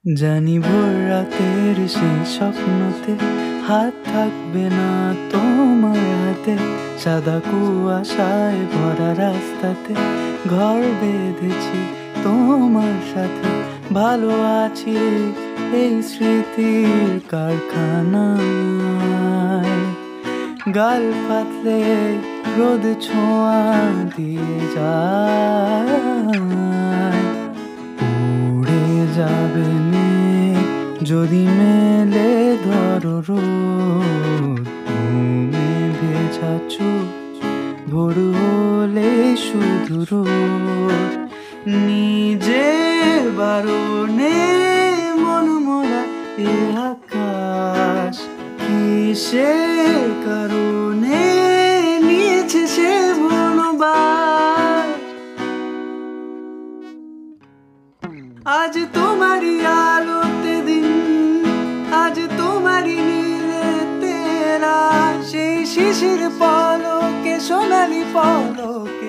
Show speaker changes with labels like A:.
A: জানি ভোর রাতের সেই স্বপ্নতে হাত থাকবে না তোমার হাতে, সাদা কুয়াশায় ভরা রাস্তাতে ঘর বেঁধেছি তোমার সাথে। ভালো আছি এই স্মৃতির কারখানায়, গাল পাতলে রোদ ছোঁয়া দিয়ে যায়। উড়ে যাবে মেঘ যদি মেলে ধরো রোদ, ঘুমে ভেজা চোখ ভোর হলে শুধু রোদ। নিজের বারণে মন মোরা এ আকাশ, কিসের কারণে নিয়েছে সে বনবাস। আজ তোমারই আলোতে দিন, আজ তোমারই নীলেতে রাত, সেই শিশির পলকে সোনালি পলকে